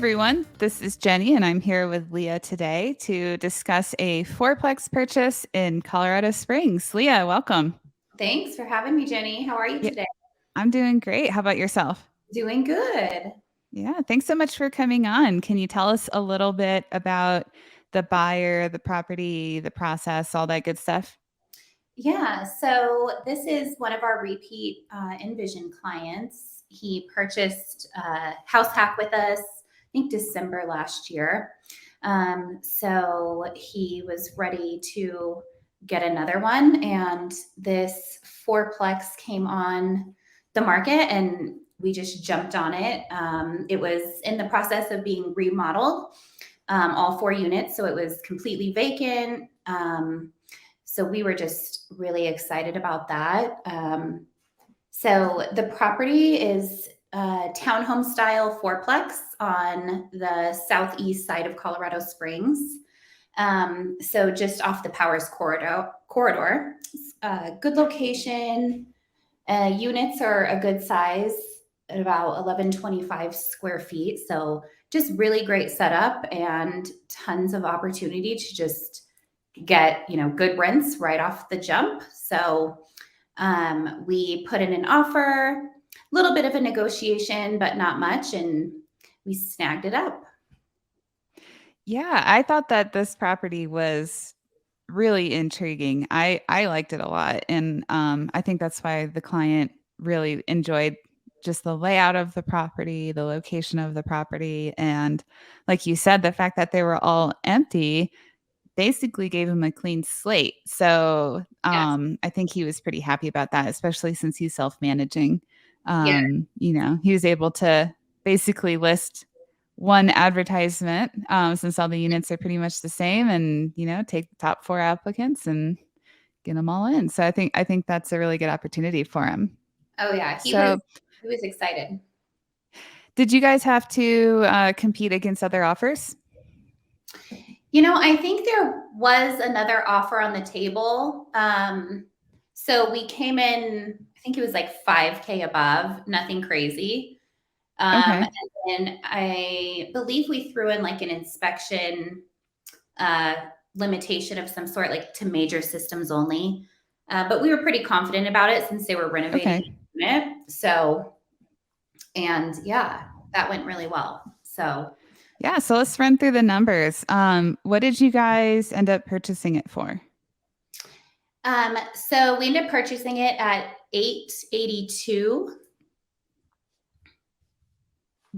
everyone. This is Jenny, and I'm here with Leah today to discuss a fourplex purchase in Colorado Springs. Leah, welcome. Thanks for having me, Jenny. How are you Yeah, today? I'm doing great. How about yourself? Doing good. Yeah, thanks so much for coming on. Can you tell us a little bit about the buyer, the property, the process, all that good stuff? Yeah, so this is one of our repeat Envision clients. He purchased house hack with us, I think December last year. So he was ready to get another one, and this fourplex came on the market, and we just jumped on it. It was in the process of being remodeled, all 4 units, so it was completely vacant. So we were just really excited about that. So the property is a townhome style fourplex on the southeast side of Colorado Springs. So just off the Powers corridor. Good location. Units are a good size at about 1125 square feet. So just really great setup and tons of opportunity to just get good rents right off the jump. So we put in an offer, a little bit of a negotiation, but not much, and we snagged it up. Yeah, I thought that this property was really intriguing. I liked it a lot, and I think that's why the client really enjoyed just the layout of the property, the location of the property, and like you said, the fact that they were all empty basically gave him a clean slate. So Yes. I think he was pretty happy about that, especially since he's self-managing. Yeah. He was able to basically list one advertisement, since all the units are pretty much the same, and take the top 4 applicants and get them all in. So I think that's a really good opportunity for him. Oh yeah. He was So he was excited. did you guys have to compete against other offers? I think there was another offer on the table. So we came in, I think it was like 5K above, nothing crazy. Okay. And then I believe we threw in like an inspection uh, limitation of some sort, like to major systems only. But we were pretty confident about it since they were renovating Okay. the unit. So, and yeah, that went really well. So, Yeah, so let's run through the numbers. What did you guys end up purchasing it for? so we ended up purchasing it at 882.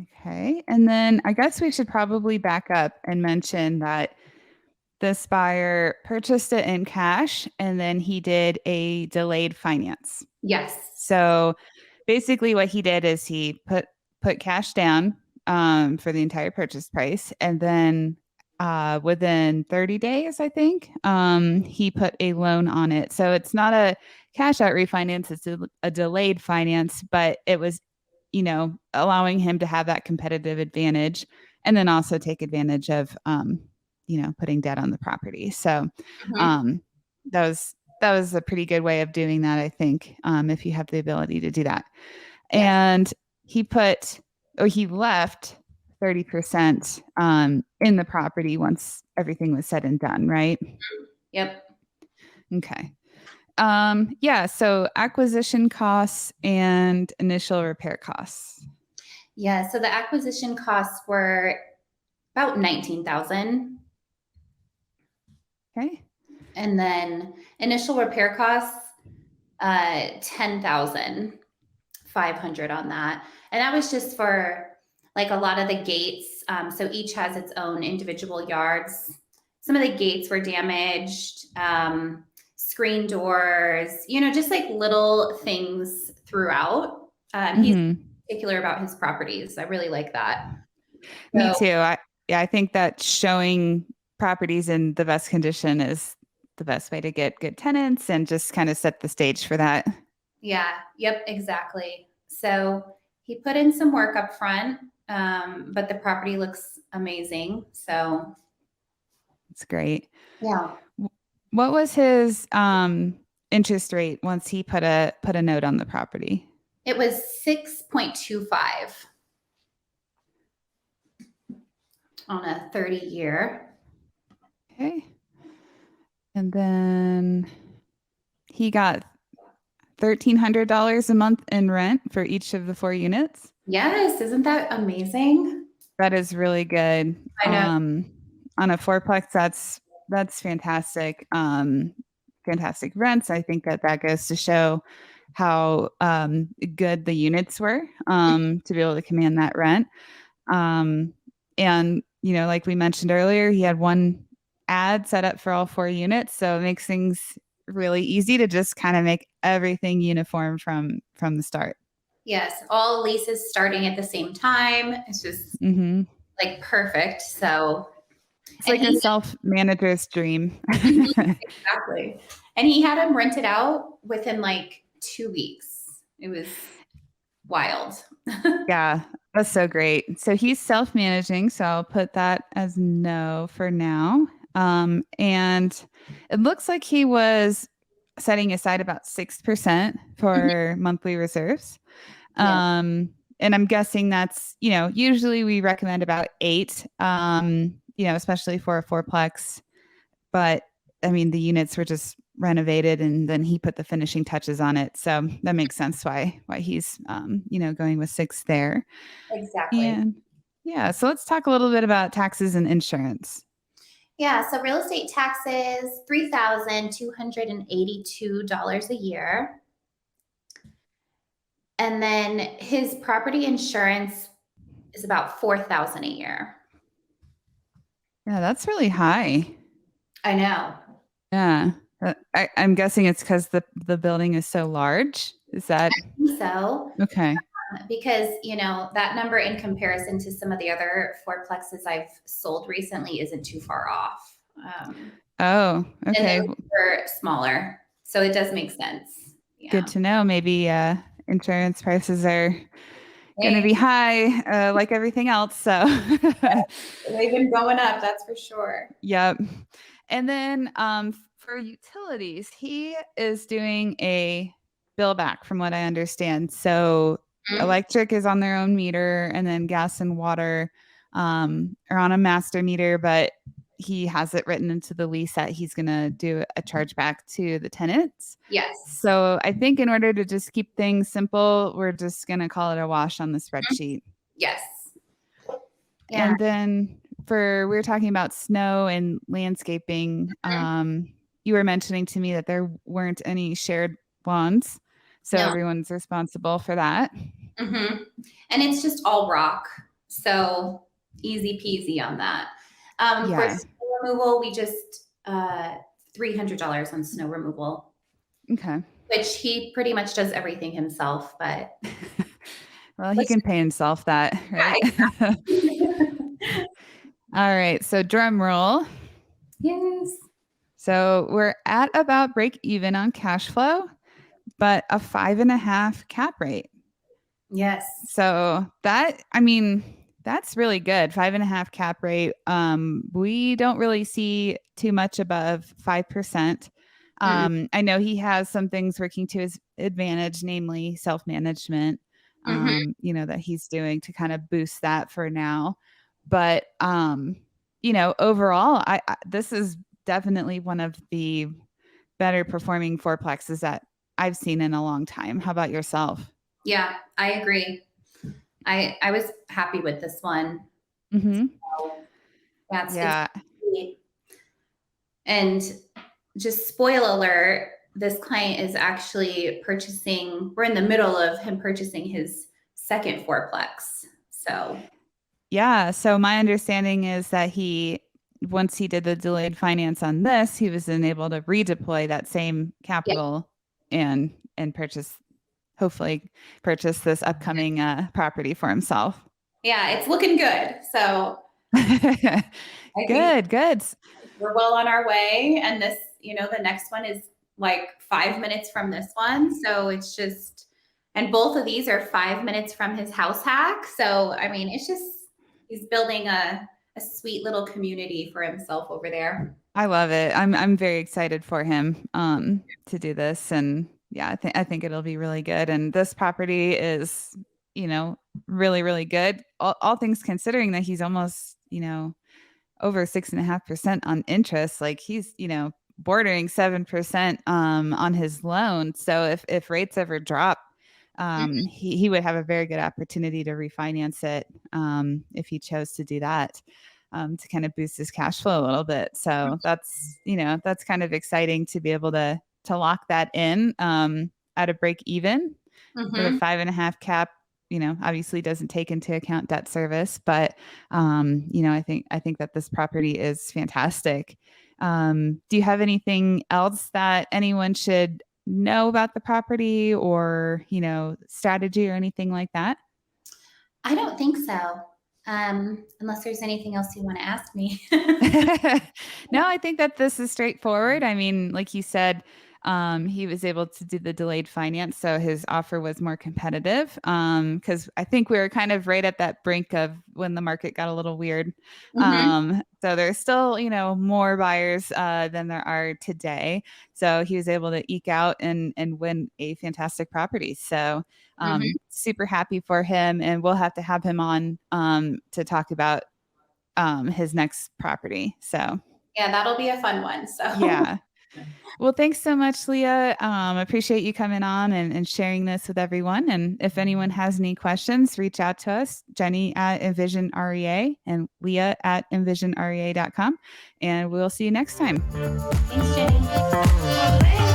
Okay. And then I guess we should probably back up and mention that this buyer purchased it in cash and then he did a delayed finance. Yes. So basically what he did is he put cash down for the entire purchase price, and then within 30 days, I think, he put a loan on it. So it's not a cash out refinance, it's a delayed finance, but it was, allowing him to have that competitive advantage and then also take advantage of, putting debt on the property. So Mhm. um, that was a pretty good way of doing that, I think, if you have the ability to do that. Yes. And he left 30% in the property once everything was said and done, right? Yep. Okay. Yeah, so acquisition costs and initial repair costs. Yeah. So the acquisition costs were about 19,000. Okay. And then initial repair costs, 10,500 on that. And that was just for like a lot of the gates. So each has its own individual yards. Some of the gates were damaged, screen doors, just like little things throughout. He's Mhm. particular about his properties. I really like that. Me So too. Yeah, I think that showing properties in the best condition is the best way to get good tenants and just kind of set the stage for that. yeah, yep, exactly. So he put in some work up front, but the property looks amazing. So It's great. yeah, What was his interest rate once he put a note on the property? it was 6.25. on a 30-year. Okay. And then he got $1,300 a month in rent for each of the 4 units. Yes, isn't that amazing? That is really good. I know. On a fourplex, that's fantastic. Fantastic rents. I think that that goes to show how good the units were to be able to command that rent. Um, and like we mentioned earlier, he had one ad set up for all 4 units, so it makes things really easy to just kind of make everything uniform from the start. Yes, all leases starting at the same time. It's just Hmm. like perfect. So, It's and like a he self-manager's dream. Mhm, exactly. And he had them rented out within like 2 weeks. It was wild. Yeah, that's so great. So he's self-managing, so I'll put that as no for now. And it looks like he was setting aside about 6% Mhm. for monthly reserves. Yeah. Um, and I'm guessing that's, usually we recommend about 8, especially for a fourplex. But I mean, the units were just renovated and then he put the finishing touches on it. So that makes sense why he's going with 6 there. Exactly. And yeah, so let's talk a little bit about taxes and insurance. Yeah. So real estate taxes, $3,282 a year. And then his property insurance is about 4,000 a year. Yeah, that's really high. I know. Yeah. I'm guessing it's because the building is so large. Is that So, okay? because that number in comparison to some of the other fourplexes I've sold recently isn't too far off. Oh, And okay. they're smaller, so it does make sense. Good Yeah. to know. Maybe insurance prices are going to Hey, be high, like everything else. So, they've been going up, that's for sure. yep. And then for utilities, he is doing a bill back, from what I understand. So, Mhm. electric is on their own meter, and then gas and water are on a master meter, but he has it written into the lease that he's going to do a chargeback to the tenants. Yes. So I think in order to just keep things simple, we're just going to call it a wash on the Mhm. spreadsheet. Yes. Yeah. And then we were talking about snow and landscaping. Mhm. You were mentioning to me that there weren't any shared lawns. So No. everyone's responsible for that. Hmm. And it's just all rock, so easy peasy on that. For Yeah. snow removal, we just $300 on snow removal, Okay. which he pretty much does everything himself. But Well, he let's can pay himself that, right? yeah. All right. So drum roll. Yes. So we're at about break even on cash flow, but a 5.5 cap rate. Yes. So that, I mean, that's really good. 5.5 cap rate. We don't really see too much above 5%. Mm-mm. I know he has some things working to his advantage, namely self-management, Mhm. that he's doing to kind of boost that for now. But overall, this is definitely one of the better performing fourplexes that I've seen in a long time. How about yourself? Yeah, I agree. I was happy with this one. Hmm. So, yeah, it's Yeah. great. And just spoil alert, this client is actually purchasing, we're in the middle of him purchasing his second fourplex. So, Yeah. So my understanding is that once he did the delayed finance on this, he was then able to redeploy that same yeah, capital and hopefully purchase this upcoming property for himself. yeah, it's looking good. So, I think Good, good. we're well on our way. And this, the next one is like 5 minutes from this one. So, it's just, and both of these are 5 minutes from his house hack. So, I mean, it's just, he's building a sweet little community for himself over there. I love it. I'm very excited for him to do this, and yeah, I think it'll be really good. And this property is, really really good. All things considering that he's almost, over 6.5% on interest. Like he's, bordering 7% on his loan. So if rates ever drop, he would have a very good opportunity to refinance it if he chose to do that. To kind of boost his cash flow a little bit. So that's kind of exciting to be able to lock that in at a break even with a Mm-hmm. 5.5 cap. Obviously doesn't take into account debt service, but I think that this property is fantastic. Do you have anything else that anyone should know about the property, or strategy or anything like that? I don't think so. Unless there's anything else you want to ask me. No, I think that this is straightforward. I mean, like you said, he was able to do the delayed finance, so his offer was more competitive. Because I think we were kind of right at that brink of when the market got a little weird. Mm-hmm. So there's still, more buyers than there are today. So he was able to eke out and win a fantastic property. So Mm-hmm. super happy for him, and we'll have to have him on to talk about his next property. So Yeah, that'll be a fun one. So yeah. Well, thanks so much, Leah. Appreciate you coming on and sharing this with everyone. And if anyone has any questions, reach out to us, Jenny at Envision REA and Leah at envisionrea.com. And we'll see you next time. thanks, Jenny.